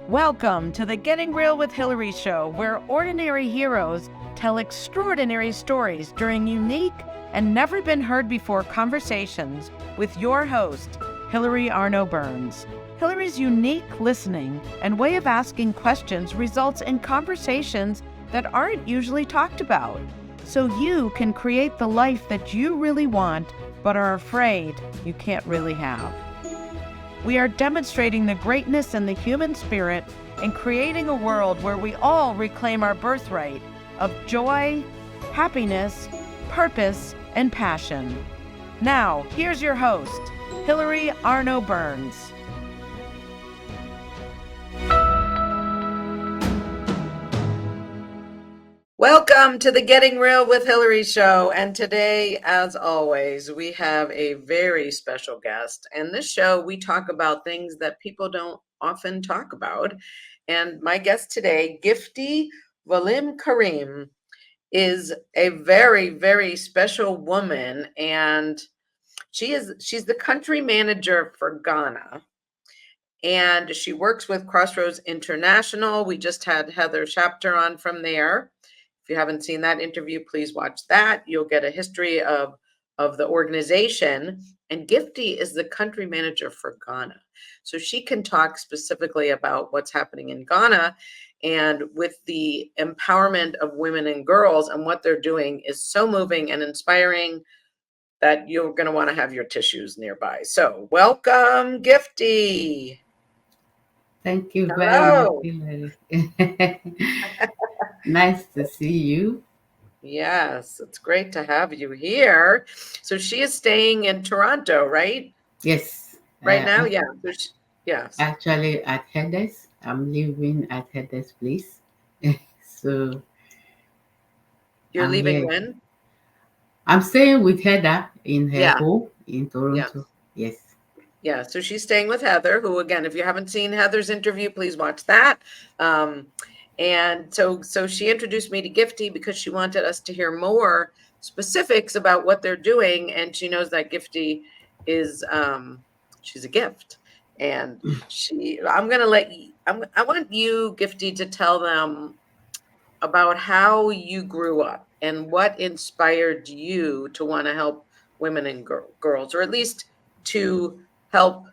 Welcome to the Getting Real with Hilary show, where ordinary heroes tell extraordinary stories during unique and never been heard before conversations with your host, Hilary Arno Burns. Hilary's unique listening and way of asking questions results in conversations that aren't usually talked about, so you can create the life that you really want but are afraid you can't really have. We are demonstrating the greatness in the human spirit and creating a world where we all reclaim our birthright of joy, happiness, purpose, and passion. Now, here's your host, Hilary Arno Burns. Welcome to the Getting Real with Hilary show. And today, as always, we have a very special guest. And this show, we talk about things that people don't often talk about. And my guest today, Gifty Volimkarime, is a very, very special woman. And she's the country manager for Ghana. And she works with Crossroads International. We just had Heather Shapter on from there. If you haven't seen that interview, please watch that. You'll get a history of the organization. And Gifty is the country manager for Ghana. So she can talk specifically about what's happening in Ghana, and with the empowerment of women and girls and what they're doing is so moving and inspiring that you're going to want to have your tissues nearby. So welcome, Gifty. Thank you very much, Hilary. Nice to see you. Yes, it's great to have you here. So she is staying in Toronto, right? Yes. Right now, yeah. Yes. Actually, at Heather's. I'm living at Heather's place. So You're I'm leaving here. when? I'm staying with Heather in her Yeah. home in Toronto. Yes. Yeah, so she's staying with Heather, who, again, if you haven't seen Heather's interview, please watch that. And so she introduced me to Gifty because she wanted us to hear more specifics about what they're doing, and she knows that Gifty is she's a gift, and I want you, Gifty, to tell them about how you grew up and what inspired you to want to help women and girls, or at least to help,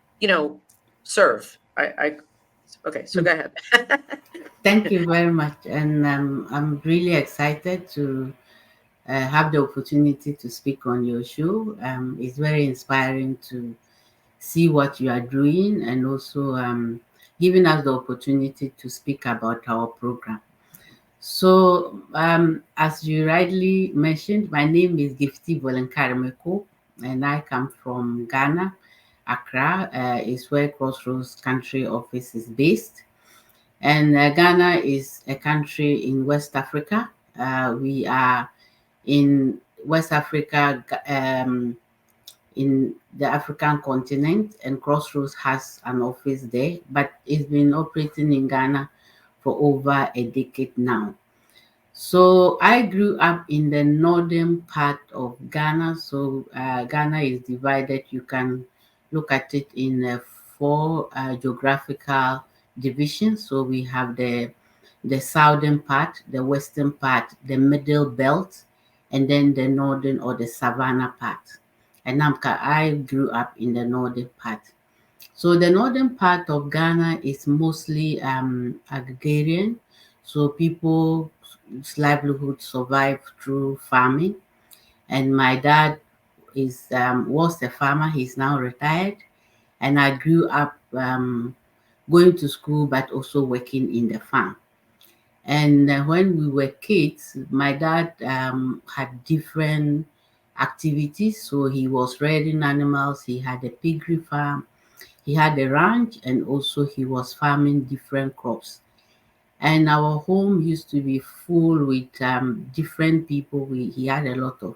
serve. Okay, so go ahead. Thank you very much. And I'm really excited to have the opportunity to speak on your show. It's very inspiring to see what you are doing, and also giving us the opportunity to speak about our program. So, as you rightly mentioned, my name is Gifty Volimkarime, and I come from Ghana. Accra is where Crossroads country office is based. And Ghana is a country in West Africa. We are in West Africa, in the African continent, and Crossroads has an office there, but it's been operating in Ghana for over a decade now. So I grew up in the northern part of Ghana. So Ghana is divided. You can look at it in four geographical divisions. So we have the southern part, the western part, the middle belt, and then the northern or the savannah part. And I grew up in the northern part. So the northern part of Ghana is mostly agrarian. So people's livelihood survive through farming. And my dad was a farmer. He's now retired. And I grew up going to school, but also working in the farm. And when we were kids, my dad had different activities. So he was rearing animals. He had a piggery farm. He had a ranch, and also he was farming different crops. And our home used to be full with different people. He had a lot of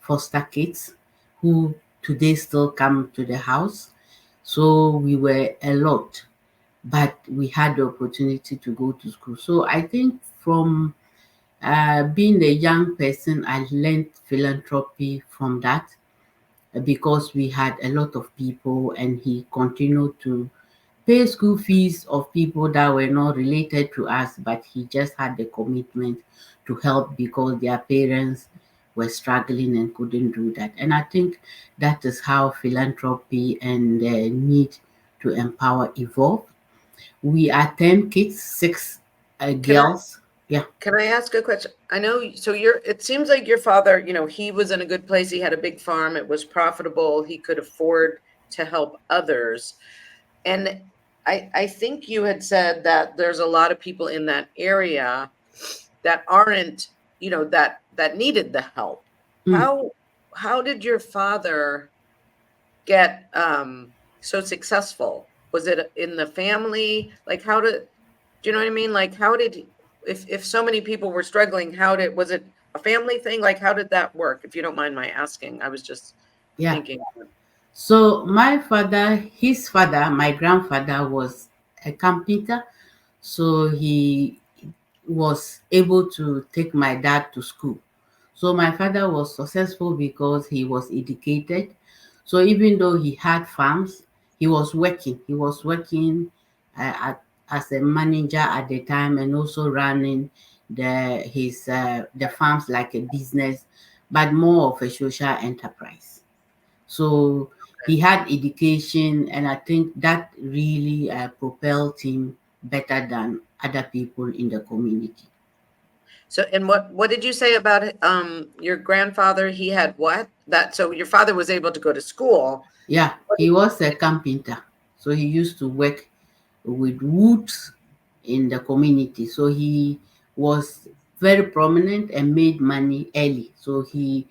foster kids who today still come to the house. So we were a lot, but we had the opportunity to go to school. So I think from being a young person, I learned philanthropy from that, because we had a lot of people, and he continued to pay school fees of people that were not related to us, but he just had the commitment to help because their parents were struggling and couldn't do that. And I think that is how philanthropy and the need to empower evolve. We are 10 kids, six Can I girls. Yeah. can I ask a question? I know, so it seems like your father, he was in a good place. He had a big farm. It was profitable. He could afford to help others. And I think you had said that there's a lot of people in that area that aren't, that needed the help. Mm, How did your father get so successful? Was it in the family? Like, do you know what I mean? Like, how did, if so many people were struggling, was it a family thing? Like, how did that work? If you don't mind my asking, I was just yeah. thinking. So my father, his father, my grandfather was a carpenter. So he was able to take my dad to school. So my father was successful because he was educated. So even though he had farms, he was working. He was working as a manager at the time and also running the farms like a business, but more of a social enterprise. So he had education, and I think that really propelled him better than other people in the community. So, and what did you say about your grandfather? He had what? So your father was able to go to school. Yeah, he was a carpenter. So he used to work with woods in the community. So he was very prominent and made money early. So he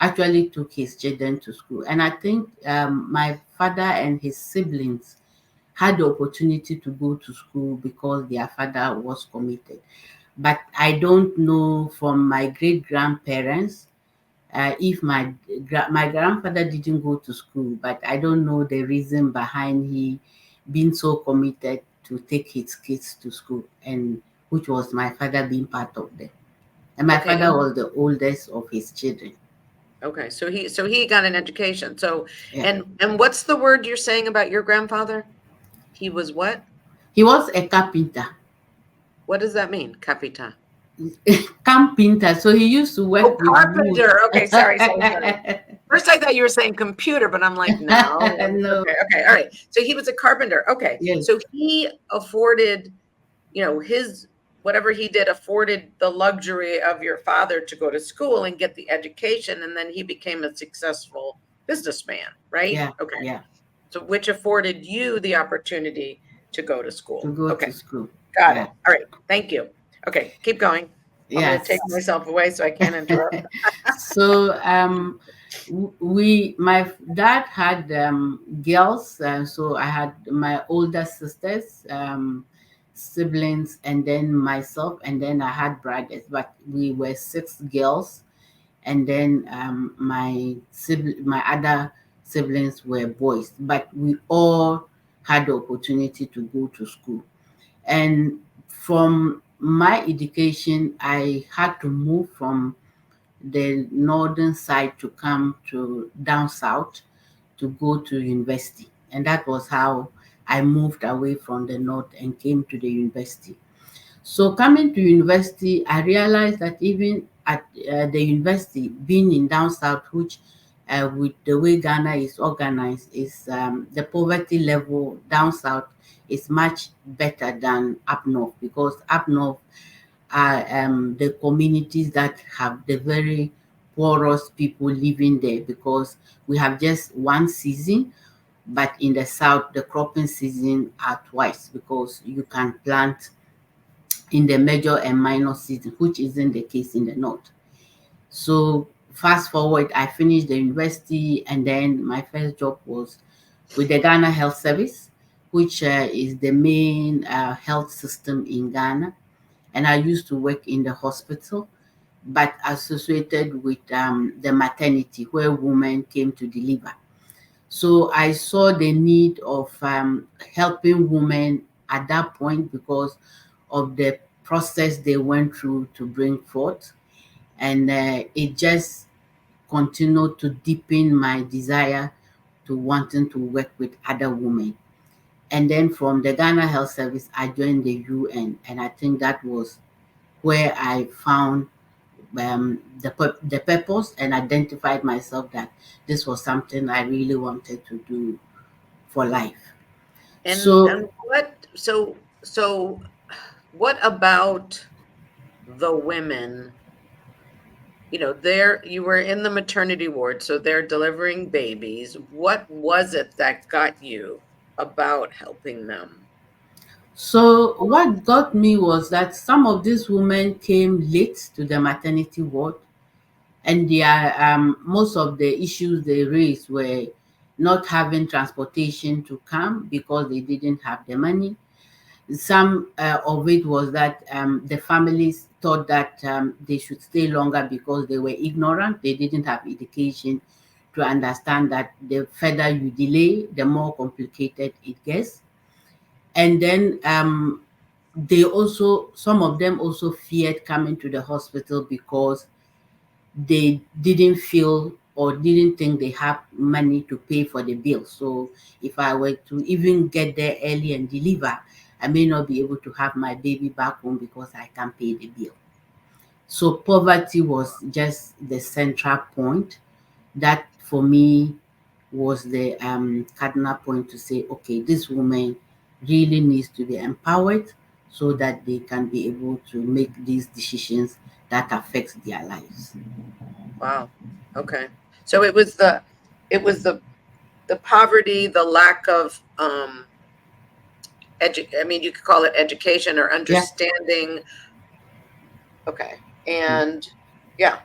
actually took his children to school. And I think my father and his siblings had the opportunity to go to school because their father was committed. But I don't know from my great grandparents if my grandfather didn't go to school, but I don't know the reason behind he being so committed to take his kids to school, and which was my father being part of them. And my Okay, father was the oldest of his children. okay. So he got an education. So, Yeah, and what's the word you're saying about your grandfather? He was what? he was a carpenter. What does that mean, capita? Carpenter. So he used to Oh, work with wood. carpenter. Okay, sorry. First, I thought you were saying computer, but I'm like, no. No, Okay, all right. So he was a carpenter. Okay, yes, so he afforded, his whatever he did afforded the luxury of your father to go to school and get the education, and then he became a successful businessman, right? yeah, Okay, yeah, so which afforded you the opportunity to go to to school. go to Okay, school. got Yeah, it. All right, thank you. Okay, keep going. I'm going to take yes. myself away so I can't interrupt. So my dad had girls, so I had my older sisters, siblings, and then myself, and then I had brothers, but we were six girls, and then my other siblings were boys, but we all had the opportunity to go to school. And from my education, I had to move from the northern side to come to down south to go to university. And that was how I moved away from the north and came to the university. So coming to university, I realized that even at the university, being in down south, which with the way Ghana is organized, is the poverty level down south is much better than up north, because up north are the communities that have the very poorest people living there, because we have just one season, but in the south the cropping season are twice, because you can plant in the major and minor season, which isn't the case in the north. So fast forward, I finished the university, and then my first job was with the Ghana Health Service, which is the main health system in Ghana. And I used to work in the hospital, but associated with the maternity where women came to deliver. So I saw the need of helping women at that point because of the process they went through to bring forth. And it just continued to deepen my desire to wanting to work with other women. And then from the Ghana Health Service, I joined the UN, and I think that was where I found the purpose and identified myself that this was something I really wanted to do for life. So, And what what about the women? There you were in the maternity ward, so they're delivering babies. What was it that got you about helping them? so what got me was that some of these women came late to the maternity ward, and most of the issues they raised were not having transportation to come because they didn't have the money. Some of it was that the families thought that they should stay longer because they were ignorant. They didn't have education to understand that the further you delay, the more complicated it gets. And then some of them also feared coming to the hospital because they didn't feel or didn't think they have money to pay for the bill. So if I were to even get there early and deliver, I may not be able to have my baby back home because I can't pay the bill. So poverty was just the central point. That for me was the cardinal point to say, okay, this woman really needs to be empowered so that they can be able to make these decisions that affect their lives. Wow. Okay. So it was the poverty, the lack of I mean, you could call it education or Yeah. understanding. Okay. Mm. And yeah.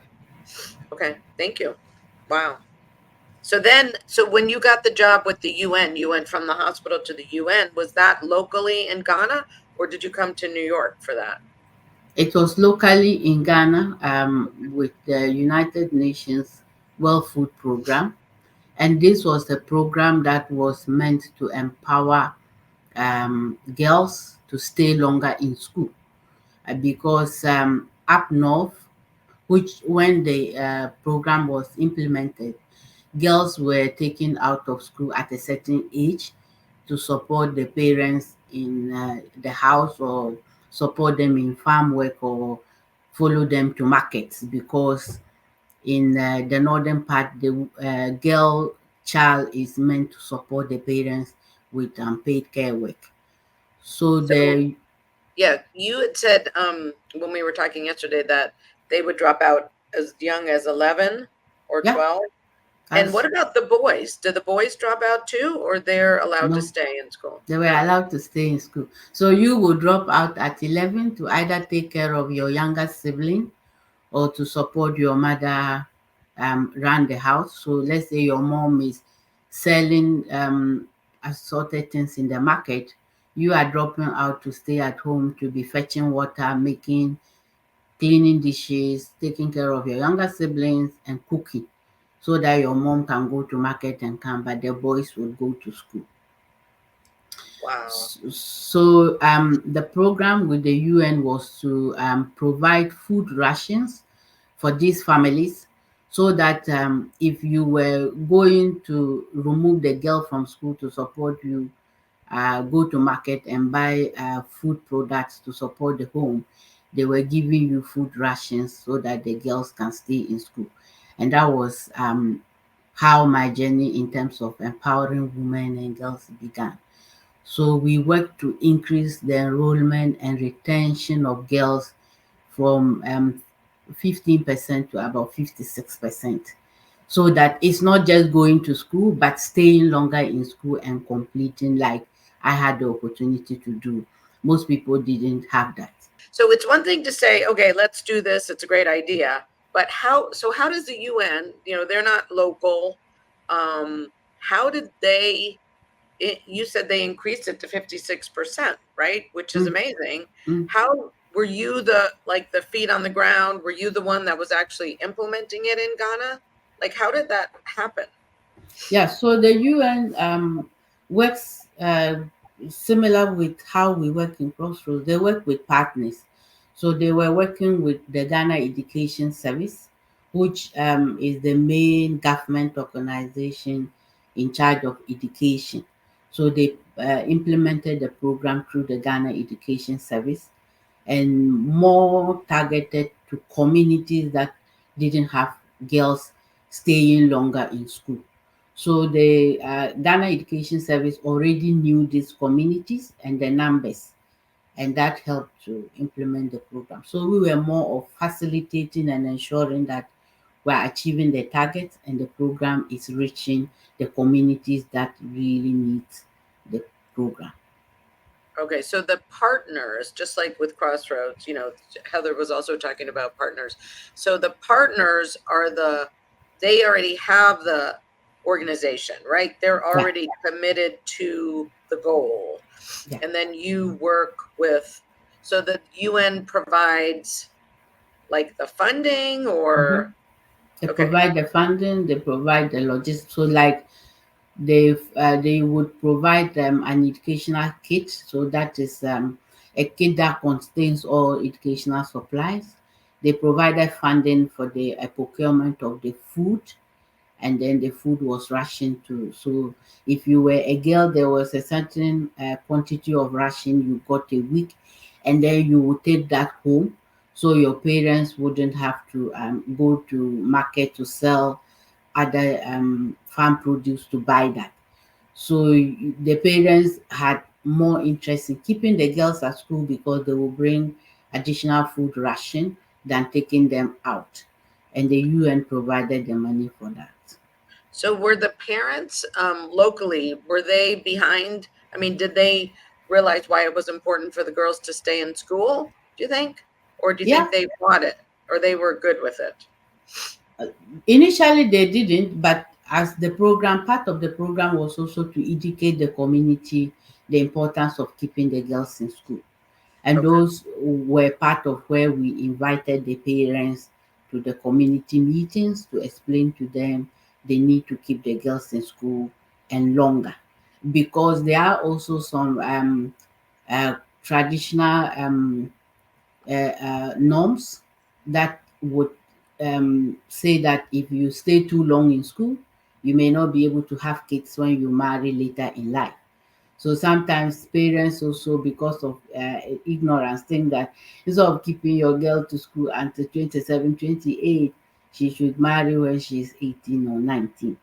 Okay. Thank you. Wow. So when you got the job with the UN, you went from the hospital to the UN. Was that locally in Ghana, or did you come to New York for that? It was locally in Ghana with the United Nations World Food Program. And this was a program that was meant to empower girls to stay longer in school. Because up north, which when the program was implemented, girls were taken out of school at a certain age to support the parents in the house or support them in farm work or follow them to markets, because in the northern part the girl child is meant to support the parents with paid care work. So So the yeah, you had said when we were talking yesterday that they would drop out as young as 11 or yeah, 12. And what that's about the boys? Do the boys drop out too, or they're allowed to no, stay in school? they were No. allowed to stay in school. So you would drop out at 11 to either take care of your younger sibling or to support your mother run the house. So let's say your mom is selling assorted things in the market, you are dropping out to stay at home to be fetching water, making, cleaning dishes, taking care of your younger siblings, and cooking, so that your mom can go to market and come, but the boys will go to school. Wow. So the program with the UN was to provide food rations for these families, so that if you were going to remove the girl from school to support you, go to market and buy food products to support the home, they were giving you food rations so that the girls can stay in school. And that was how my journey in terms of empowering women and girls began. So we work to increase the enrollment and retention of girls from 15% to about 56%. So that it's not just going to school, but staying longer in school and completing, like I had the opportunity to do. Most people didn't have that. So it's one thing to say, okay, let's do this. It's a great idea. But how does the UN, they're not local. How did you said they increased it to 56%, right? Which is Mm, amazing. mm. How were you the feet on the ground? Were you the one that was actually implementing it in Ghana? Like, how did that happen? Yeah, so the UN works similar with how we work in Crossroads. They work with partners. So they were working with the Ghana Education Service, which is the main government organization in charge of education. So they implemented the program through the Ghana Education Service and more targeted to communities that didn't have girls staying longer in school. So the Ghana Education Service already knew these communities and the numbers, and that helped to implement the program. So we were more of facilitating and ensuring that we're achieving the targets and the program is reaching the communities that really need the program. Okay, so the partners, just like with Crossroads, Heather was also talking about partners. So the partners are they already have the organization, right? They're Yeah, already committed to the goal. yeah. And then you work with, so the UN provides like the funding Mhm. or, They okay, provide the funding, they provide the logistics. So like they would provide an educational kit. So that is a kit that contains all educational supplies. They provided funding for the procurement of the food, and then the food was rationed too. So if you were a girl, there was a certain quantity of ration you got a week, and then you would take that home. So your parents wouldn't have to go to market to sell other farm produce to buy that. So the parents had more interest in keeping the girls at school because they will bring additional food ration than taking them out. And the UN provided the money for that. so were the parents locally, were they behind? I mean, did they realize why it was important for the girls to stay in school, do you think? Or do you Yeah, think they fought it or they were good with it? initially they didn't, but as the program, part of the program was also to educate the community the importance of keeping the girls in school. And Okay. those were part of where we invited the parents to the community meetings to explain to them the need to keep the girls in school and longer, because there are also some traditional norms that would say that if you stay too long in school, you may not be able to have kids when you marry later in life. So sometimes parents also, because of ignorance, think that instead of keeping your girl to school until 27, 28, she should marry when she's 18 or 19.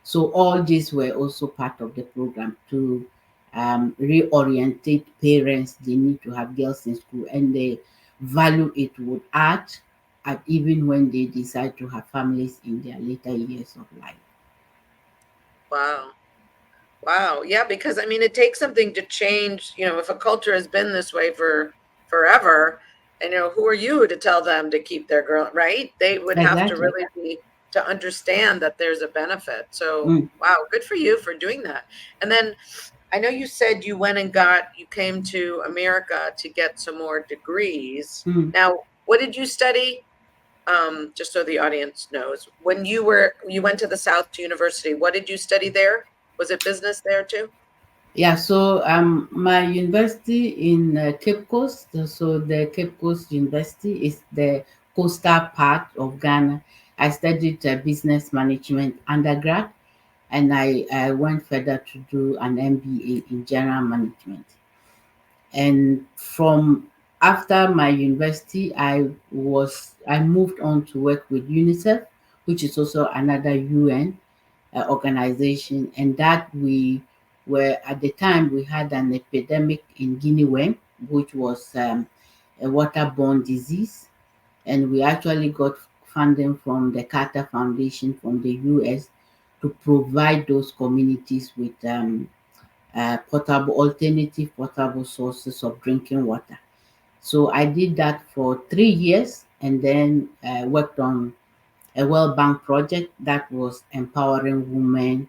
So all these were also part of the program to reorientate parents. They need to have girls in school and the value it would add, and even when they decide to have families in their later years of life. Wow. Wow. Yeah, because I mean, it takes something to change, if a culture has been this way for forever, and who are you to tell them to keep their girl, right? They would have to Exactly. really be to understand that there's a benefit. So, Mm, wow, good for you for doing that. And then I know you said you came to America to get some more degrees. mm. Now, what did you study? Just so the audience knows, when you went to the South University, what did you study there? Was it business there too? Yeah, so my university in Cape Coast, so the Cape Coast University is the coastal part of Ghana. I studied business management undergrad, and I went further to do an MBA in general management. And from after my university, I moved on to work with UNICEF, which is also another UN organization, and that we were at the time we had an epidemic in Guinea worm, which was a waterborne disease, and we actually got funding from the Carter Foundation from the US to provide those communities with alternative potable sources of drinking water. So I did that for 3 years, and then worked on a World Bank project that was empowering women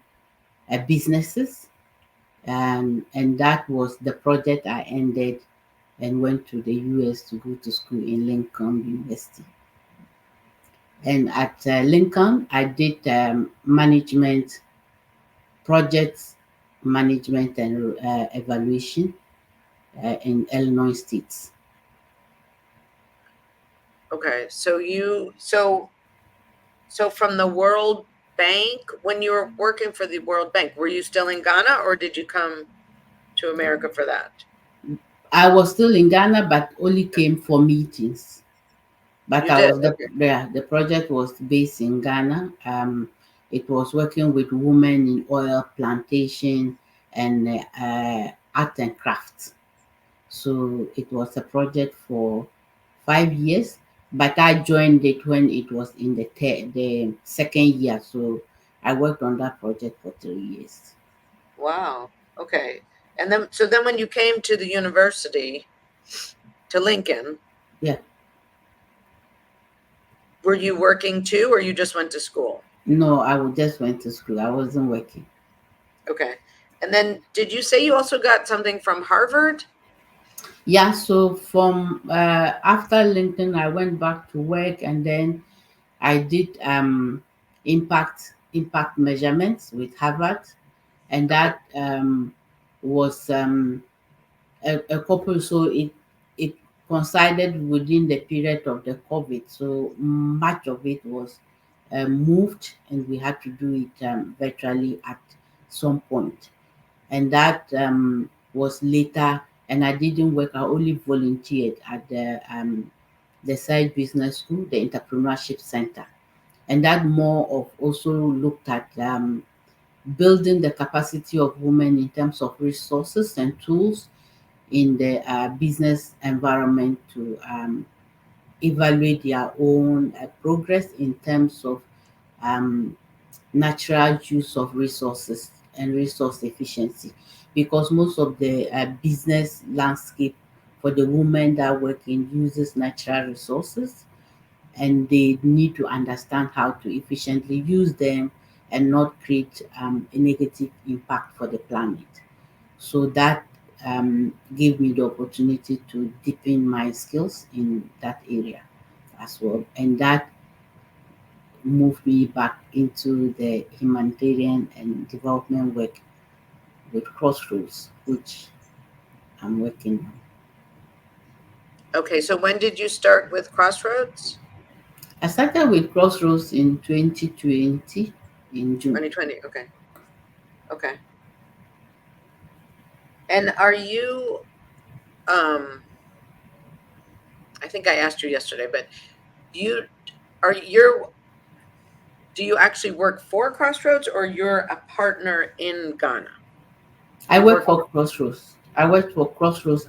businesses, and that was the project I ended and went to the US to go to school in Lincoln University. And at Lincoln, I did management, projects management, and evaluation in Illinois State. Okay, so from the World Bank, when you were working for the World Bank, were you still in Ghana or did you come to America for that? I was still in Ghana, but only came for meetings. But You I did. was Okay. the project was based in Ghana. It was working with women in oil plantation and art and crafts. So it was a project for 5 years, but I joined it when it was in the second year. So I worked on that project for 3 years. Wow. Okay. And then, so then when you came to the university, to Lincoln, Yeah. were you working too, or you just went to school? No, just went to school. I wasn't working. Okay. And then did you say you also got something from Harvard? Yeah. So from after Lincoln, I went back to work, and then I did impact measurements with Harvard, and Okay. that was a couple. So it coincided within the period of the COVID. So much of it was moved, and we had to do it virtually at some point. And that was later. And I didn't work. I only volunteered at the side business school, the entrepreneurship center, and that more of also looked at building the capacity of women in terms of resources and tools in the business environment to evaluate their own progress in terms of um, natural use of resources and resource efficiency, because most of the business landscape for the women that work in uses natural resources, and they need to understand how to efficiently use them and not create a negative impact for the planet. So that gave me the opportunity to deepen my skills in that area as well. And that moved me back into the humanitarian and development work with Crossroads, which I'm working on. Okay. So when did you start with Crossroads? I started with Crossroads in 2020 in June. 2020. Okay. Okay. And are you, um, I think I asked you yesterday, but you are you're do you actually work for Crossroads, or you're a partner in Ghana? I You work work for Crossroads. I worked for Crossroads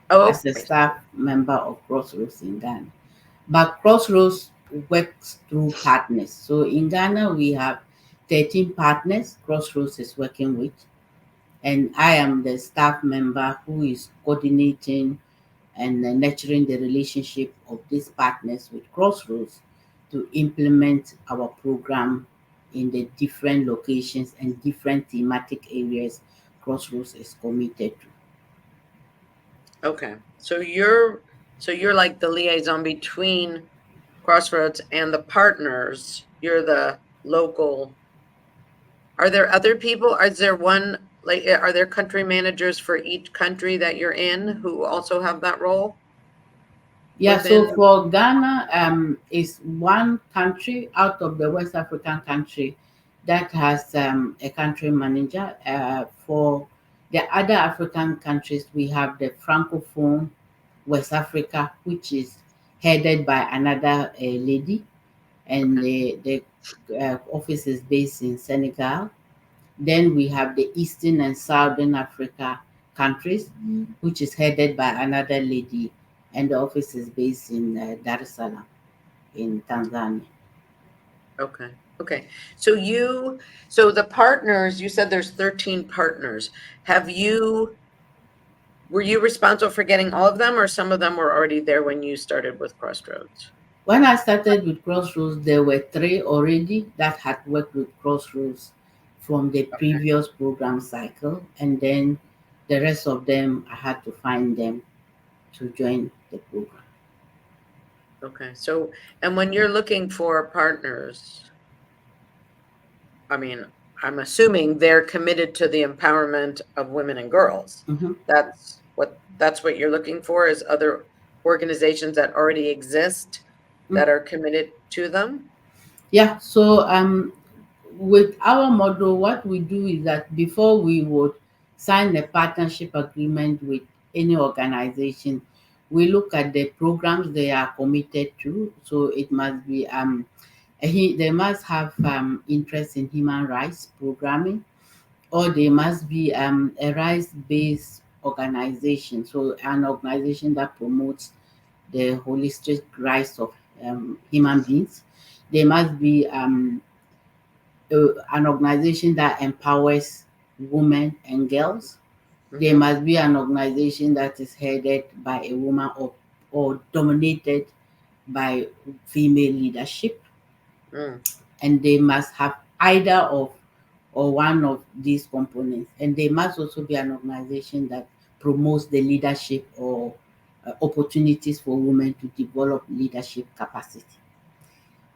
Oh, as a okay. staff member of Crossroads in Ghana. But Crossroads works through partners. So in Ghana, we have 13 partners Crossroads is working with, and I am the staff member who is coordinating and nurturing the relationship of these partners with Crossroads to implement our program in the different locations and different thematic areas Crossroads is committed to. Okay. So you're like the liaison between Crossroads and the partners. You're the local. Are there other people? Is there one, like, are there country managers for each country that you're in who also have that role Yeah, so within? for Ghana, is one country out of the West African country that has a country manager. For the other African countries, we have the Francophone West Africa, which is headed by another lady, and Okay. the office is based in Senegal. Then we have the Eastern and Southern Africa countries, which is headed by another lady, and the office is based in Dar es Salaam in Tanzania. Okay. Okay. So the partners, you said there's 13 partners. Have you, were you responsible for getting all of them, or some of them were already there when you started with Crossroads? When I started with Crossroads, there were three already that had worked with Crossroads from the Okay. previous program cycle, and then the rest of them, I had to find them to join the program. Okay. So, and when you're looking for partners, I mean, I'm assuming they're committed to the empowerment of women and girls. Mhm. That's what you're looking for, is other organizations that already exist Mm. that are committed to them. Yeah, so with our model, what we do is that before we would sign a partnership agreement with any organization, we look at the programs they are committed to. So it must be they must have interest in human rights programming, or they must be a rights-based organization. So an organization that promotes the holistic rights of human beings. They must be an organization that empowers women and girls. There Mm-hmm. must be an organization that is headed by a woman, or dominated by female leadership, Mm. and they must have either of or one of these components. And they must also be an organization that promotes the leadership, or opportunities for women to develop leadership capacity.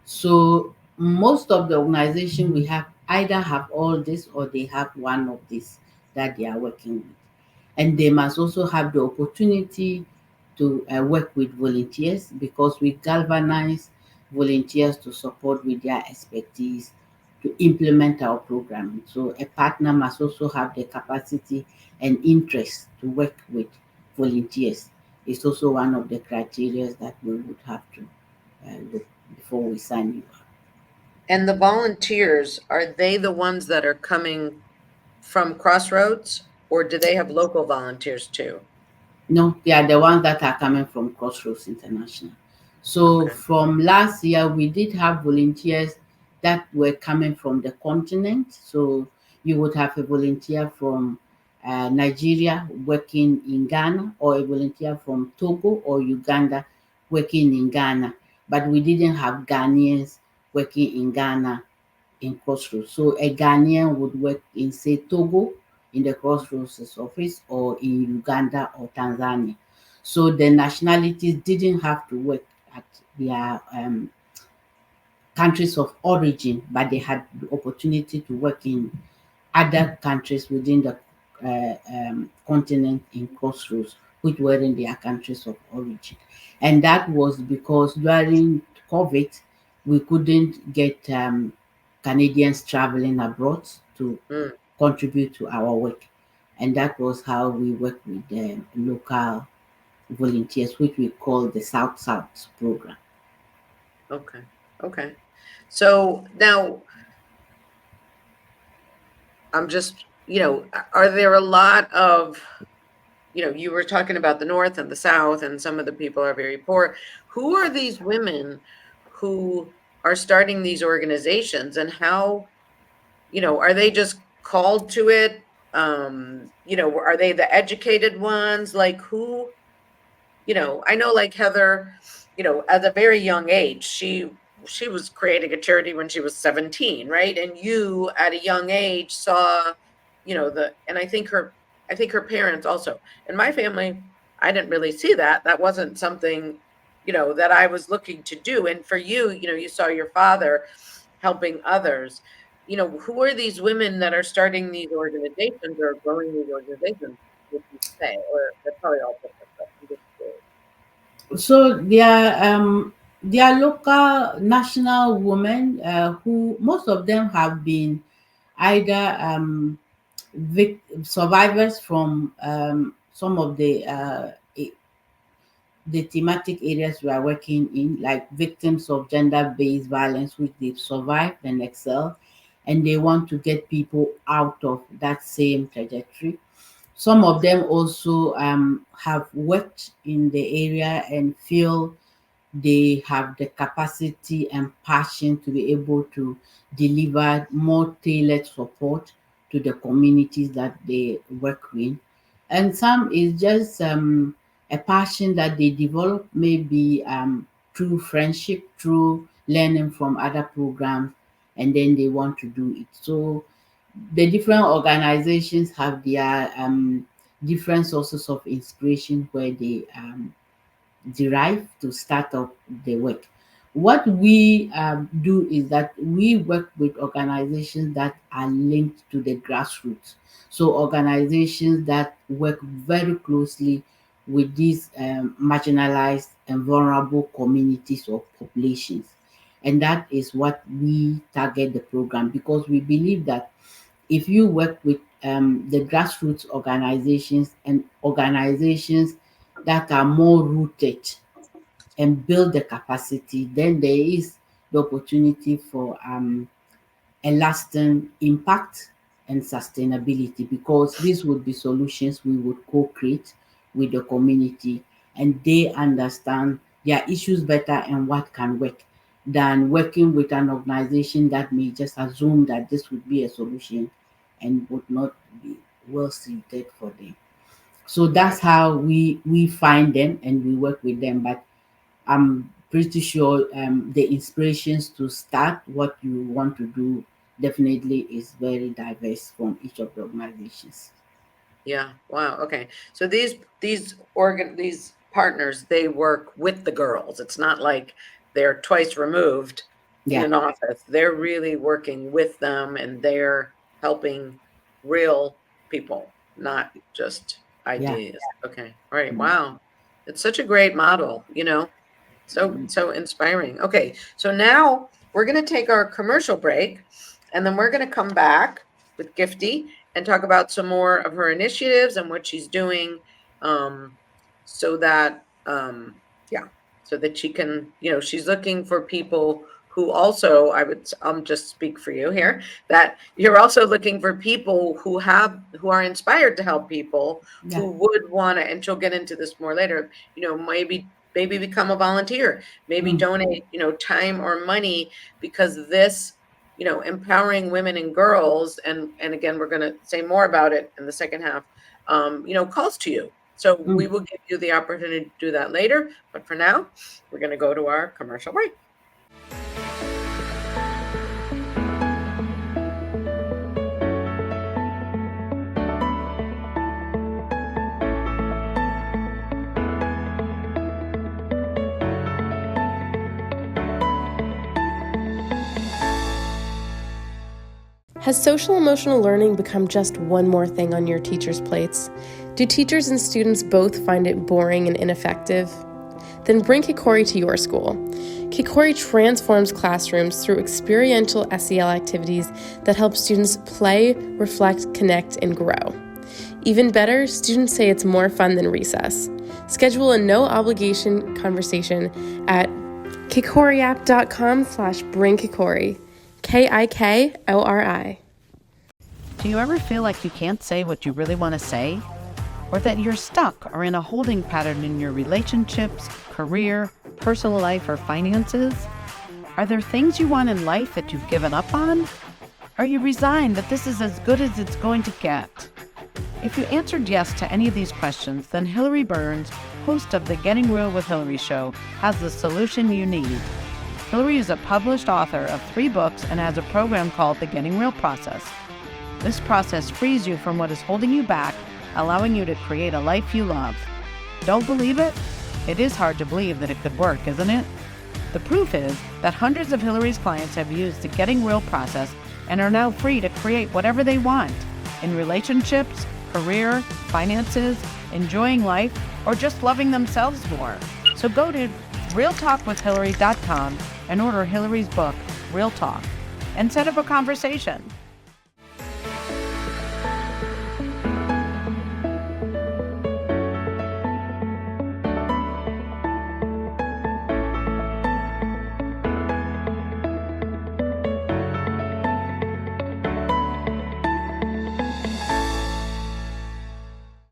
So most of the organization we have either have all this, or they have one of this that they are working with. And they must also have the opportunity to work with volunteers, because we galvanize volunteers to support with their expertise to implement our programming. So a partner must also have the capacity and interest to work with volunteers. It's also one of the criteria that we would have to look before we sign you up. And the volunteers, are they the ones that are coming from Crossroads, or do they have local volunteers too? No, they are the ones that are coming from Crossroads International. So Okay. from last year, we did have volunteers that were coming from the continent. So you would have a volunteer from Nigeria working in Ghana, or a volunteer from Togo or Uganda working in Ghana. But we didn't have Ghanaians working in Ghana in Crossroads. So a Ghanaian would work in, say, Togo in the Crossroads office, or in Uganda or Tanzania. So the nationalities didn't have to work at their countries of origin, but they had the opportunity to work in other countries within the continent in Crossroads, which were in their countries of origin. And that was because during COVID, we couldn't get Canadians traveling abroad to Mm. contribute to our work. And that was how we worked with the local volunteers, which we call the South South program. Okay. Okay. So now I'm just, are there a lot of, you were talking about the North and the South, and some of the people are very poor. Who are these women who are starting these organizations, and how, are they just called to it? Are they the educated ones? Like, who, I know, like Heather, at a very young age, she was creating a charity when she was 17, right? And you at a young age saw, and I think her parents also. In my family, I didn't really see that. That wasn't something, that I was looking to do. And for you, you saw your father helping others. Who are these women that are starting these organizations or growing these organizations, would you say? Or they're probably all different, but I'm just curious. So they are local national women, who most of them have been either survivors from some of the thematic areas we are working in, like victims of gender-based violence, which they've survived and excel, and they want to get people out of that same trajectory. Some of them also have worked in the area and feel they have the capacity and passion to be able to deliver more tailored support to the communities that they work with. And some is just a passion that they develop, maybe through friendship, through learning from other programs, and then they want to do it. So the different organizations have their different sources of inspiration where they derive to start up the work. What we do is that we work with organizations that are linked to the grassroots. So organizations that work very closely with these marginalized and vulnerable communities or populations. And that is what we target the program, because we believe that if you work with the grassroots organizations and organizations that are more rooted and build the capacity, then there is the opportunity for a lasting impact and sustainability, because these would be solutions we would co-create with the community, and they understand their issues better and what can work than working with an organization that may just assume that this would be a solution and would not be well suited for them. So that's Right. how we find them and we work with them. But I'm pretty sure the inspirations to start what you want to do definitely is very diverse from each of the organizations. Yeah. Wow. Okay. So these partners, they work with the girls. It's not like they're twice removed in Yeah, an office. They're really working with them and they're helping real people, not just yeah. ideas. Okay. All right. Mm, Wow. It's such a great model, so inspiring. Okay. So now we're going to take our commercial break and then we're going to come back with Gifty and talk about some more of her initiatives and what she's doing, um, so that yeah, so that she can, she's looking for people who also, I'll just speak for you here, that you're also looking for people who are inspired to help people, yeah. who would want to, and she'll get into this more later, maybe become a volunteer, maybe Mm, donate, time or money, because this, empowering women and girls, and again, we're going to say more about it in the second half, calls to you. So we mm. will give you the opportunity to do that later. But for now, we're going to go to our commercial break. Has social emotional learning become just one more thing on your teachers' plates? Do teachers and students both find it boring and ineffective? Then bring Kikori to your school. Kikori transforms classrooms through experiential SEL activities that help students play, reflect, connect, and grow. Even better, students say it's more fun than recess. Schedule a no-obligation conversation at kikoriapp.com/bringkikori. KIKORI. Do you ever feel like you can't say what you really want to say? Or that you're stuck or in a holding pattern in your relationships, career, personal life, or finances? Are there things you want in life that you've given up on? Are you resigned that this is as good as it's going to get? If you answered yes to any of these questions, then Hilary Burns, host of the Getting Real with Hilary show, has the solution you need. Hilary is a published author of 3 books and has a program called the Getting Real process. This process frees you from what is holding you back, allowing you to create a life you love. Don't believe it? It is hard to believe that it could work, isn't it? The proof is that hundreds of Hilary's clients have used the Getting Real process and are now free to create whatever they want in relationships, career, finances, enjoying life, or just loving themselves more. So go to realtalkwithhilary.com and order Hilary's book, Real Talk, and set up a conversation.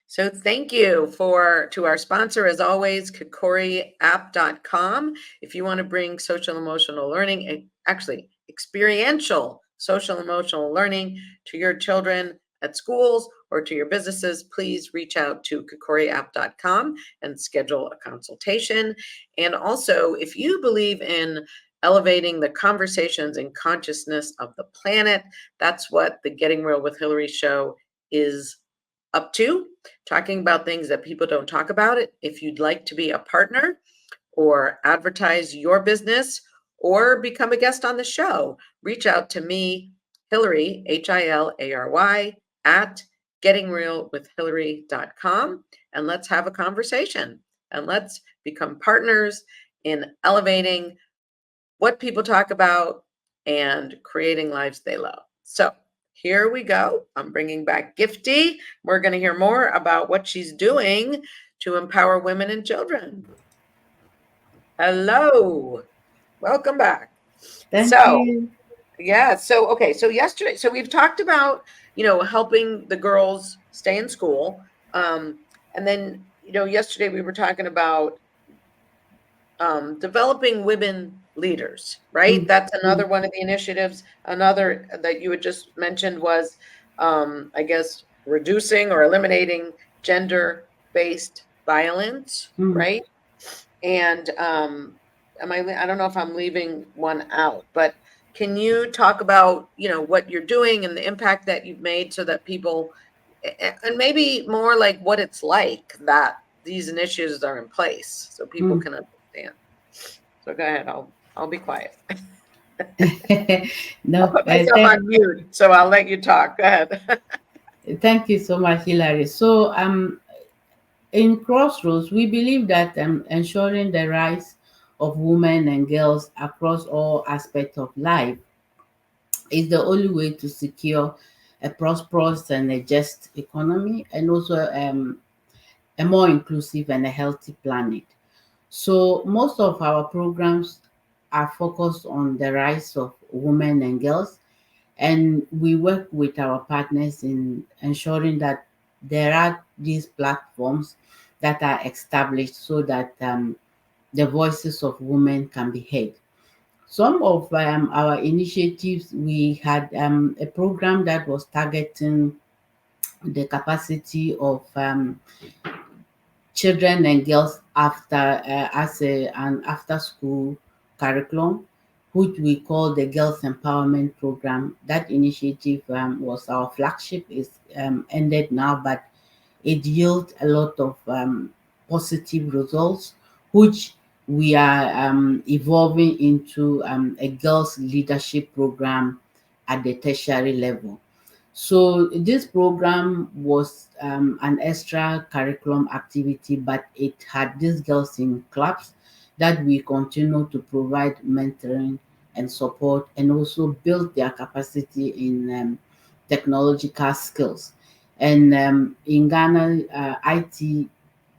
So thank you to our sponsor, as always, kikoriapp.com. If you want to bring social emotional learning, actually experiential social emotional learning to your children at schools or to your businesses, please reach out to kikoriapp.com and schedule a consultation. And also, if you believe in elevating the conversations and consciousness of the planet, that's what the Getting Real with Hilary show is up to, talking about things that people don't talk about. It. If you'd like to be a partner or advertise your business or become a guest on the show, reach out to me, Hilary, Hilary, at gettingrealwithhilary.com, and let's have a conversation and let's become partners in elevating what people talk about and creating lives they love. So here we go. I'm bringing back Gifty. We're going to hear more about what she's doing to empower women and children. Hello. Welcome back. Thank So, you. yeah. So yesterday, so we've talked about, helping the girls stay in school. And then, yesterday we were talking about developing women leaders, right? Mm, That's mm, another one of the initiatives. Another that you had just mentioned was, I guess, reducing or eliminating gender-based violence, mm. right? And I don't know if I'm leaving one out, but can you talk about, what you're doing and the impact that you've made so that people, and maybe more like what it's like that these initiatives are in place so people can understand. So go ahead. I'll be quiet. I'll No, put myself on mute, so I'll let you talk. Go ahead. thank you so much, Hilary. So, in Crossroads, we believe that ensuring the rights of women and girls across all aspects of life is the only way to secure a prosperous and a just economy, and also a more inclusive and a healthy planet. So most of our programs are focused on the rights of women and girls, and we work with our partners in ensuring that there are these platforms that are established so that the voices of women can be heard. Some of our initiatives, we had a program that was targeting the capacity of children and girls after as an after school curriculum, which we call the Girls Empowerment Program. That initiative was our flagship. Is ended now, but it yields a lot of positive results, which we are evolving into a girls leadership program at the tertiary level. So this program was an extra curriculum activity, but it had these girls in clubs that we continue to provide mentoring and support, and also build their capacity in technological skills. And in Ghana, IT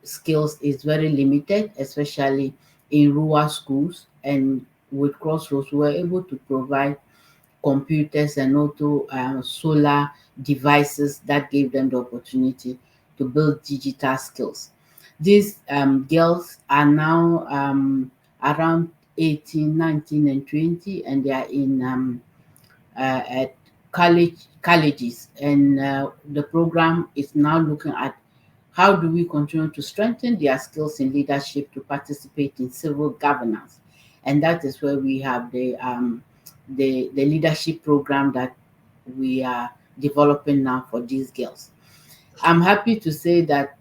skills is very limited, especially in rural schools. And with Crossroads, we were able to provide computers and also solar devices that gave them the opportunity to build digital skills. These girls are now around 18, 19, and 20, and they are in at colleges, and the program is now looking at how do we continue to strengthen their skills in leadership to participate in civil governance. And that is where we have the leadership program that we are developing now for these girls. I'm happy to say that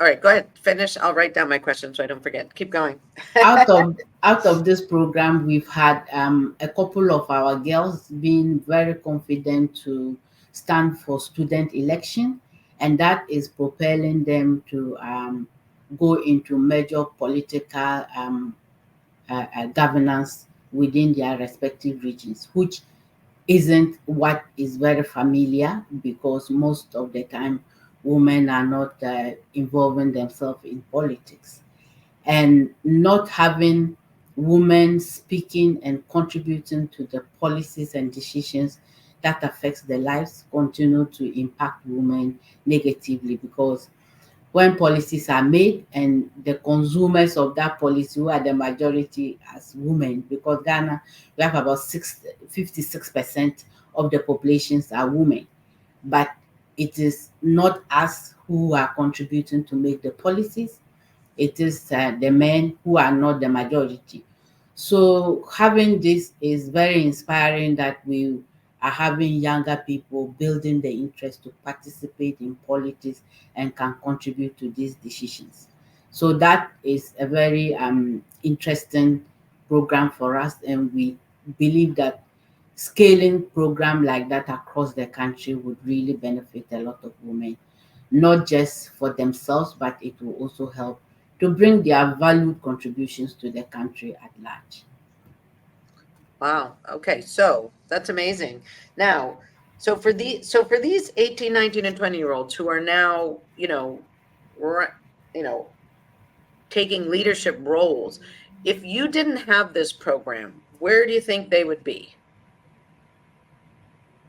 All right, go ahead. Finish. I'll write down my question so I don't forget. Keep going. out of this program, we've had a couple of our girls being very confident to stand for student election, and that is propelling them to go into major political governance within their respective regions, which isn't what is very familiar, because most of the time women are not involving themselves in politics. And not having women speaking and contributing to the policies and decisions that affects their lives continue to impact women negatively, because when policies are made and the consumers of that policy, who are the majority as women, because Ghana, we have about 56% of the populations are women, but it is not us who are contributing to make the policies. It is the men who are not the majority. So having this is very inspiring, that we are having younger people building the interest to participate in politics and can contribute to these decisions. So that is a very interesting program for us, and we believe that scaling program like that across the country would really benefit a lot of women, not just for themselves, but it will also help to bring their valued contributions to the country at large. Wow. Okay. So that's amazing. Now, so for these 18, 19, and 20-year-olds who are now, you know, taking leadership roles, if you didn't have this program, where do you think they would be?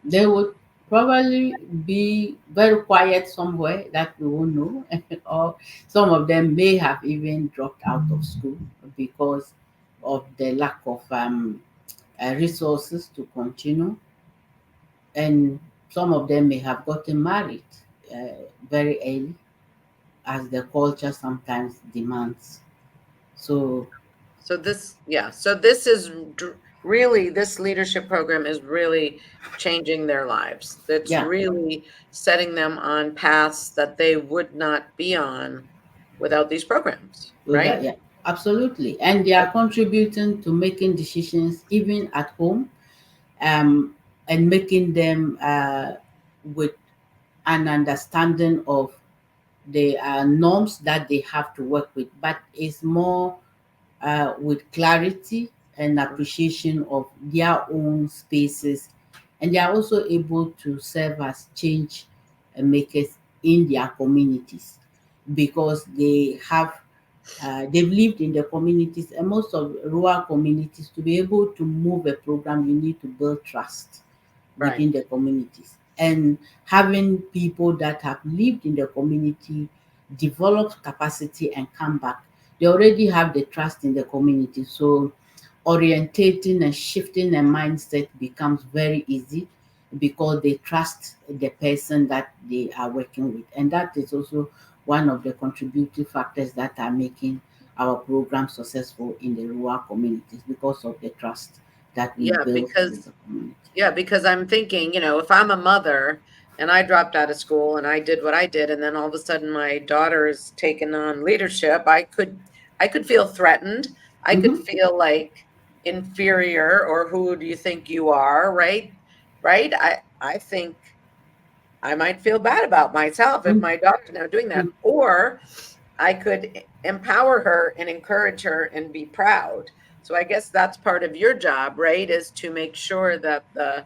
They would probably be very quiet somewhere that we won't know, or some of them may have even dropped out of school because of the lack of resources to continue, and some of them may have gotten married very early, as the culture sometimes demands. So, So this, yeah, so this is really, this leadership program is really changing their lives. That's yeah, really setting them on paths that they would not be on without these programs, with that, right? yeah, absolutely, and they are contributing to making decisions even at home, um, and making them with an understanding of the norms that they have to work with, but it's more with clarity and appreciation of their own spaces. And they are also able to serve as change makers in their communities because they've lived in the communities, and most of rural communities, to be able to move a program, you need to build trust Right. within the communities. And having people that have lived in the community develop capacity and come back, they already have the trust in the community. So orientating and shifting a mindset becomes very easy because they trust the person that they are working with. And that is also one of the contributing factors that are making our program successful in the rural communities because of the trust that we Yeah, build with because the community. Yeah, because I'm thinking, if I'm a mother and I dropped out of school and I did what I did, and then all of a sudden my daughter is taking on leadership, I could feel threatened. I could Mhm. feel like inferior, or who do you think you are, right? Right? I think I might feel bad about myself if Mm, my daughter's now doing that. mm. Or I could empower her and encourage her and be proud. So I guess that's part of your job, right? Is to make sure that the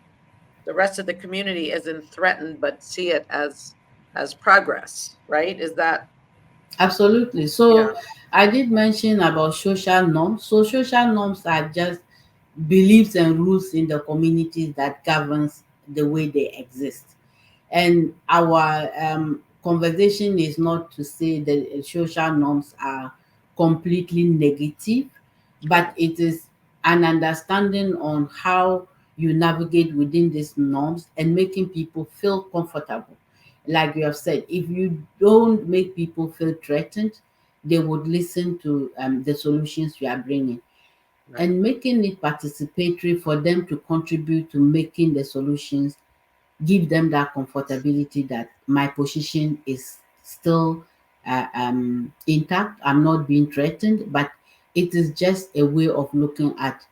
rest of the community isn't threatened, but see it as progress, right? Is that, Absolutely. yeah, So I did mention about social norms. So social norms are just beliefs and rules in the communities that governs the way they exist. And our conversation is not to say that social norms are completely negative, but right, it is an understanding on how you navigate within these norms and making people feel comfortable. Like you have said, if you don't make people feel threatened, they would listen to the solutions you are bringing, right, and making it participatory for them to contribute to making the solutions, give them that comfortability that my position is still intact. I'm not being threatened, but it is just a way of looking at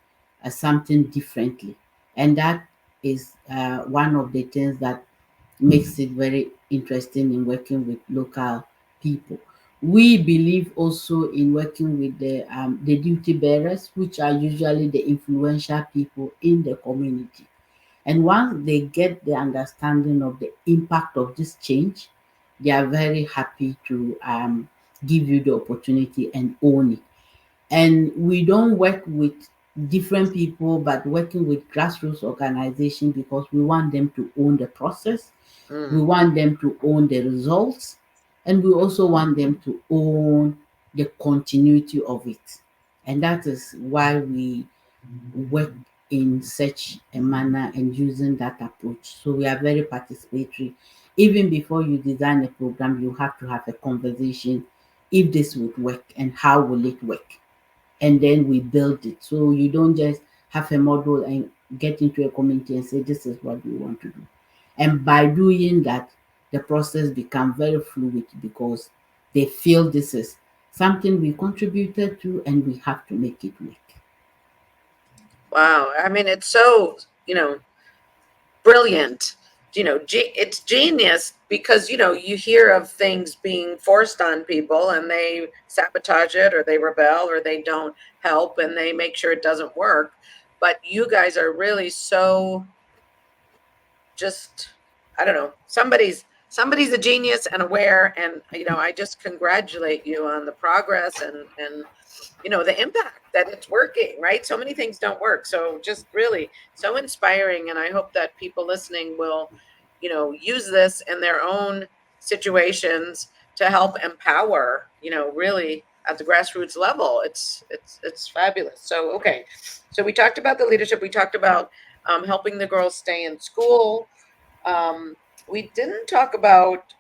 something differently. And that is one of the things that makes it very interesting in working with local people. We believe also in working with the duty bearers, which are usually the influential people in the community. And once they get the understanding of the impact of this change, they are very happy to give you the opportunity and own it. And we don't work with different people, but working with grassroots organization because we want them to own the process, we mm, want them to own the results, and we also want them to own the continuity of it. And that is why we work in such a manner and using that approach. So we are very participatory. Even before you design a program, you have to have a conversation if this would work and how will it work. And then we build it. So you don't just have a model and get into a community and say this is what we want to do. And by doing that, the process becomes very fluid because they feel this is something we contributed to and we have to make it work. wow. I mean, it's so, brilliant. It's genius because, you hear of things being forced on people and they sabotage it or they rebel or they don't help and they make sure it doesn't work. but you guys are really so just, I don't know, somebody's a genius and aware, and I just congratulate you on the progress and the impact that it's working, right? So many things don't work, so just really so inspiring, and I hope that people listening will use this in their own situations to help empower, really at the grassroots level. It's fabulous. So okay, so we talked about the leadership, we talked about helping the girls stay in school. We didn't talk about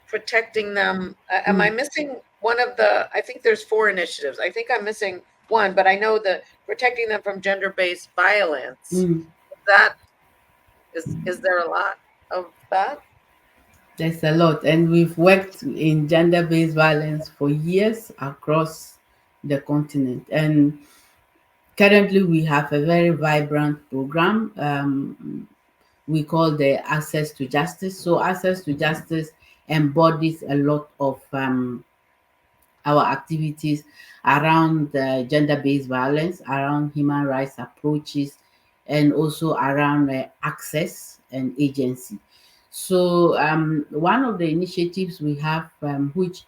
protecting them. Am I missing one of the, I think there's 4 initiatives. I think I'm missing one, but I know the protecting them from gender-based violence. That is there a lot of that? There's a lot, and we've worked in gender-based violence for years across the continent. And currently, we have a very vibrant program we call the Access to Justice. So, Access to Justice embodies a lot of our activities around gender-based violence, around human rights approaches, and also around access and agency. So one of the initiatives we have, which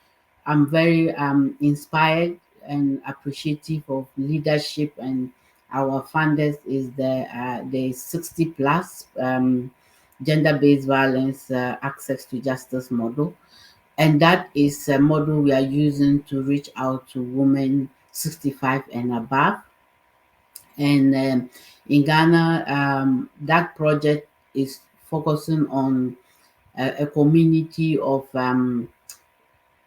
I'm very inspired and appreciative of leadership and our funders, is the 60 plus gender-based violence access to justice model, and that is a model we are using to reach out to women 65 and above. And in Ghana, that project is focusing on a community of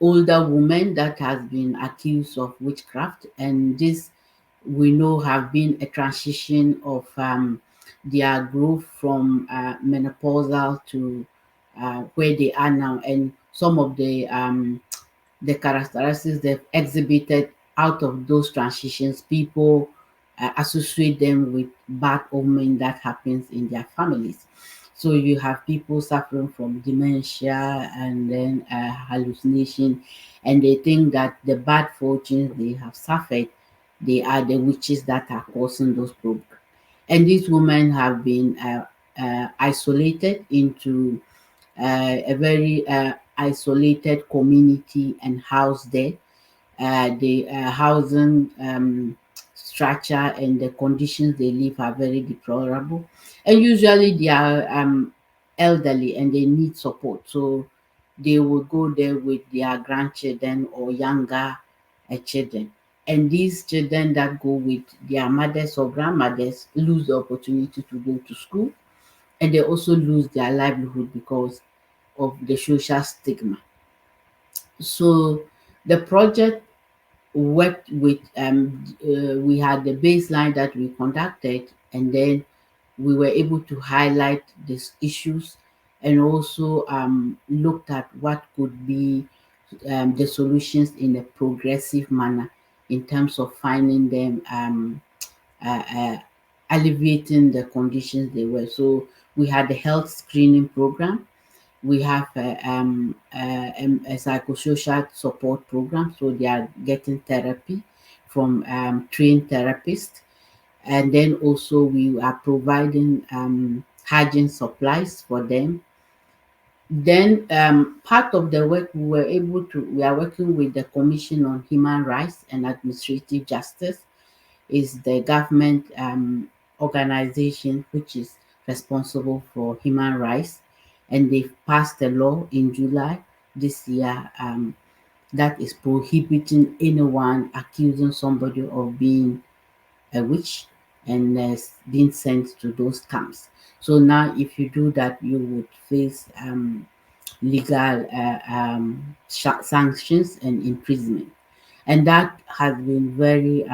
older women that has been accused of witchcraft, and this we know have been a transition of their growth from menopausal to where they are now, and some of the characteristics they've exhibited out of those transitions, people associate them with bad omen that happens in their families. So you have people suffering from dementia and then hallucination, and they think that the bad fortunes they have suffered, they are the witches that are causing those problems. And these women have been isolated into a very isolated community and housed there. The housing structure and the conditions they live are very deplorable. And usually they are elderly and they need support. So they will go there with their grandchildren or younger children. And these children that go with their mothers or grandmothers lose the opportunity to go to school, and they also lose their livelihood because of the social stigma. So the project worked with we had the baseline that we conducted, and then we were able to highlight these issues, and also looked at what could be the solutions in a progressive manner in terms of finding them alleviating the conditions they were. So we had the health screening program. We have a psychosocial support program, so they are getting therapy from trained therapists. And then also we are providing hygiene supplies for them. Then part of the work we are working with the Commission on Human Rights and Administrative Justice, is the government organization which is responsible for human rights, and they've passed a law in July this year that is prohibiting anyone accusing somebody of being a witch and being sent to those camps. So now, if you do that, you would face legal sanctions and imprisonment, and that has been very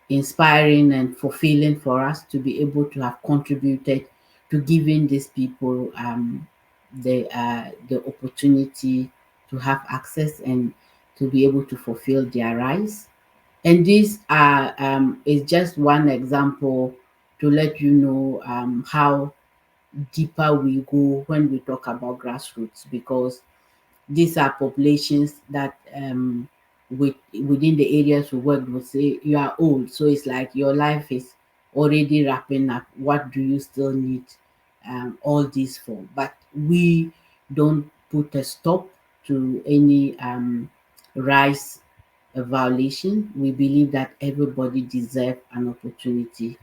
inspiring and fulfilling for us to be able to have contributed to giving these people the opportunity to have access and to be able to fulfill their rights. And these are is just one example to let you know how deeper we go when we talk about grassroots, because these are populations that within the areas we work will say you are old, so it's like your life is already wrapping up. What do you still need all this for? But we don't put a stop to any rights violation. We believe that everybody deserves an opportunity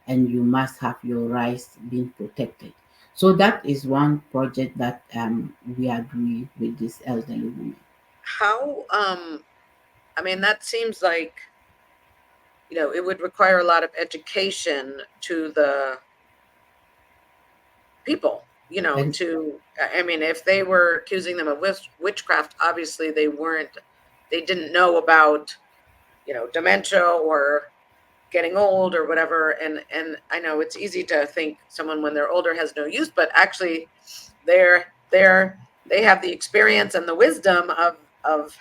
and you must have your rights being protected. So that is one project that we are doing with this elderly woman. How, I mean, that seems like, it would require a lot of education to the people, And I mean, if they were accusing them of witchcraft, obviously they didn't know about, dementia or getting old or whatever. And I know it's easy to think someone when they're older has no use, but actually they have the experience and the wisdom of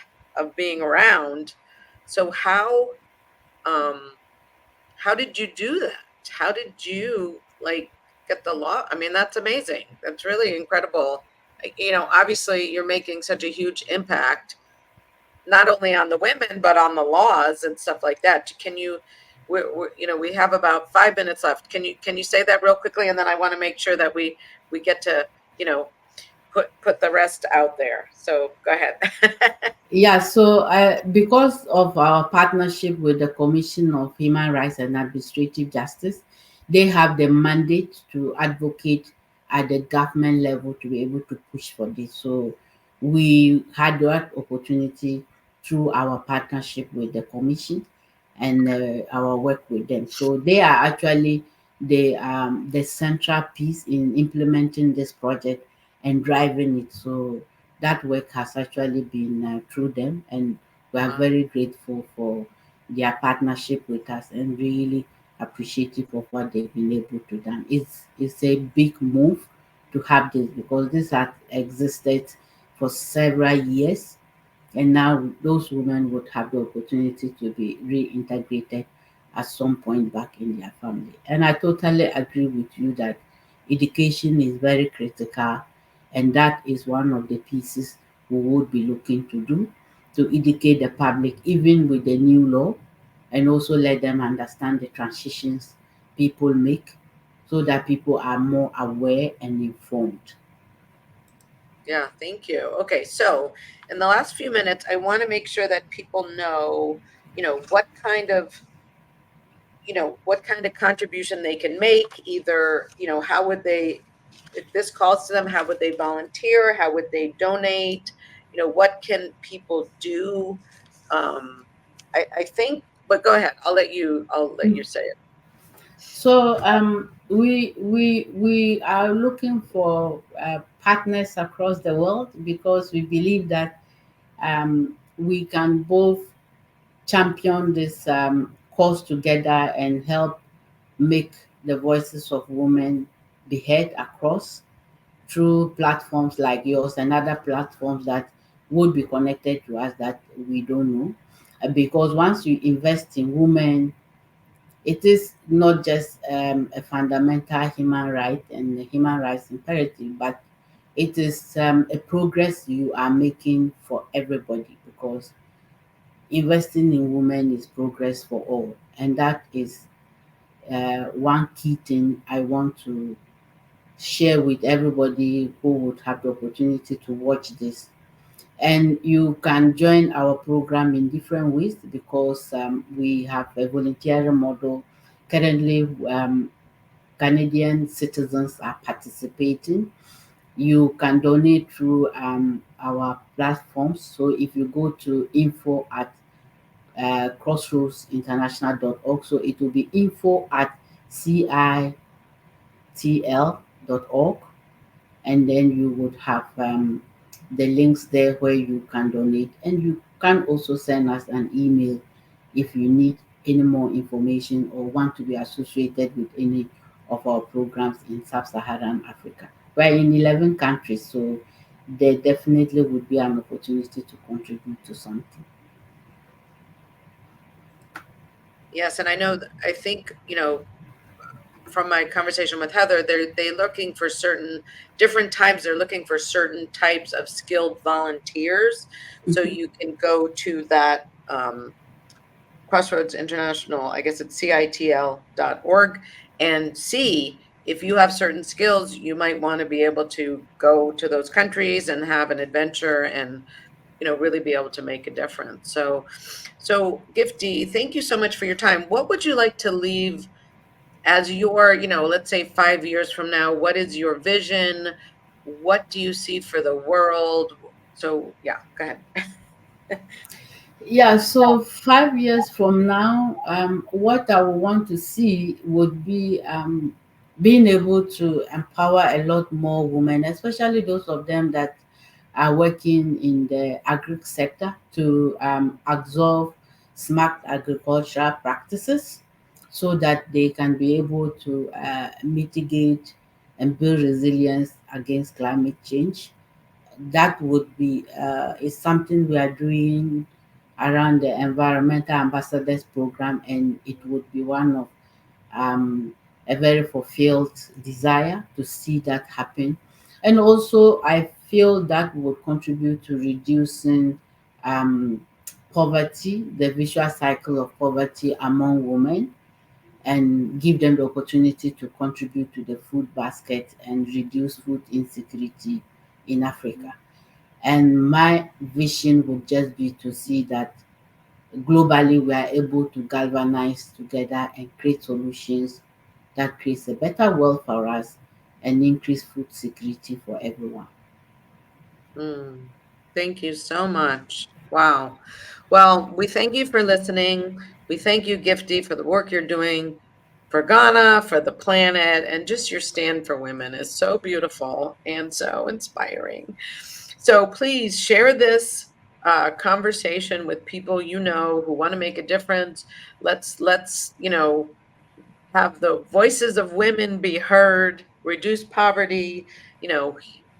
being around. So um how did you do that? How did you like get the law? I mean, that's amazing. That's really incredible. Obviously you're making such a huge impact, not only on the women, but on the laws and stuff like that. Can you, we have about 5 minutes left. Can you say that real quickly? And then I want to make sure that we get to, you know, put the rest out there. So go ahead. yeah, so because of our partnership with the Commission of Human Rights and Administrative Justice, they have the mandate to advocate at the government level to be able to push for this. So we had that opportunity through our partnership with the Commission and our work with them. So they are actually the central piece in implementing this project and driving it. So that work has actually been through them, and we are very grateful for their partnership with us and really appreciative of what they've been able to do. It's a big move to have this because this has existed for several years, and now those women would have the opportunity to be reintegrated at some point back in their family. And I totally agree with you that education is very critical, and that is one of the pieces we would be looking to do to educate the public, even with the new law, and also let them understand the transitions people make so that people are more aware and informed. Yeah, thank you. Okay, so in the last few minutes, I want to make sure that people know, what kind of contribution they can make. Either, how would they, if this calls to them, how would they volunteer? How would they donate? What can people do? I think, but go ahead. I'll let you say it. So we are looking for partners across the world because we believe that we can both champion this cause together and help make the voices of women be heard across through platforms like yours and other platforms that would be connected to us that we don't know. Because once you invest in women, it is not just a fundamental human right and a human rights imperative, but it is a progress you are making for everybody because investing in women is progress for all. And that is one key thing I want to share with everybody who would have the opportunity to watch this. And you can join our program in different ways because we have a volunteering model. Currently, Canadian citizens are participating. You can donate through our platforms. So if you go to info at crossroadsinternational.org, so it will be info at CITL.org, and then you would have the links there where you can donate, and you can also send us an email if you need any more information or want to be associated with any of our programs in sub-Saharan Africa. We're in 11 countries, so there definitely would be an opportunity to contribute to something. Yes, and I know, I think, from my conversation with Heather, they're looking for different times. They're looking for certain types of skilled volunteers. So you can go to that Crossroads International, I guess it's CITL.org, and see if you have certain skills, you might want to be able to go to those countries and have an adventure and, really be able to make a difference. So Gifty, thank you so much for your time. What would you like to leave as your, let's say 5 years from now? What is your vision? What do you see for the world? So yeah, go ahead. Yeah, so 5 years from now, what I would want to see would be being able to empower a lot more women, especially those of them that are working in the agri sector, to absorb smart agricultural practices so that they can be able to mitigate and build resilience against climate change. That would be is something we are doing around the environmental ambassadors program, and it would be one of um, a very fulfilled desire to see that happen. And also, I feel that would contribute to reducing um, poverty, the visual cycle of poverty among women, and give them the opportunity to contribute to the food basket and reduce food insecurity in Africa. And my vision would just be to see that globally we are able to galvanize together and create solutions that creates a better world for us and increase food security for everyone. Thank you so much. Wow. Well, we thank you for listening. We thank you, Gifty, for the work you're doing for Ghana, for the planet, and just your stand for women is so beautiful and so inspiring. So please share this conversation with people who want to make a difference. Let's have the voices of women be heard, reduce poverty,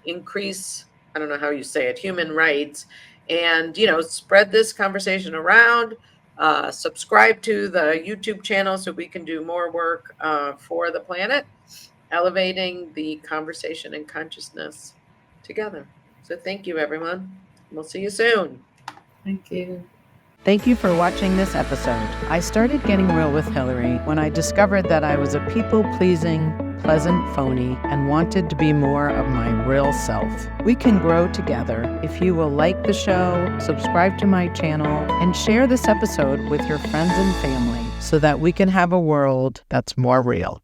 increase, I don't know how you say it, human rights, and, spread this conversation around. Subscribe to the YouTube channel so we can do more work for the planet, elevating the conversation and consciousness together. So thank you, everyone. We'll see you soon. Thank you. Thank you for watching this episode. I started getting real with Hilary when I discovered that I was a people-pleasing, pleasant phony and wanted to be more of my real self. We can grow together if you will like the show, subscribe to my channel, and share this episode with your friends and family so that we can have a world that's more real.